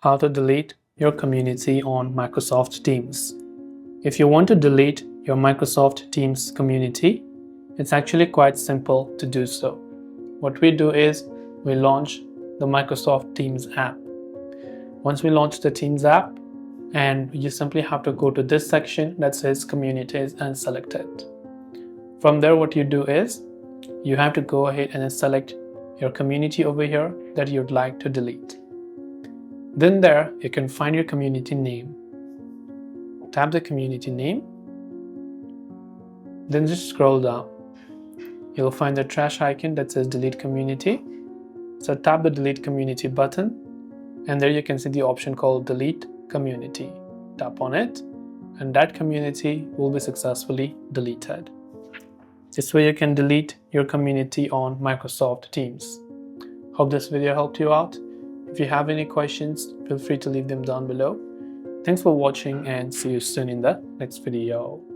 How to delete your community on Microsoft Teams. If you want to delete your Microsoft Teams community, it's actually quite simple to do so. What we do is we launch the Microsoft Teams app. Once we launch the Teams app, and you simply have to go to this section that says Communities and select it. From there, what you do is you have to go ahead and select your community over here that you'd like to delete. Then there, you can find your community name. Tap the community name. Then just scroll down. You'll find the trash icon that says Delete Community. So tap the Delete Community button, and there you can see the option called Delete Community. Tap on it, and that community will be successfully deleted. This way you can delete your community on Microsoft Teams. Hope this video helped you out. If you have any questions, feel free to leave them down below. Thanks for watching and see you soon in the next video.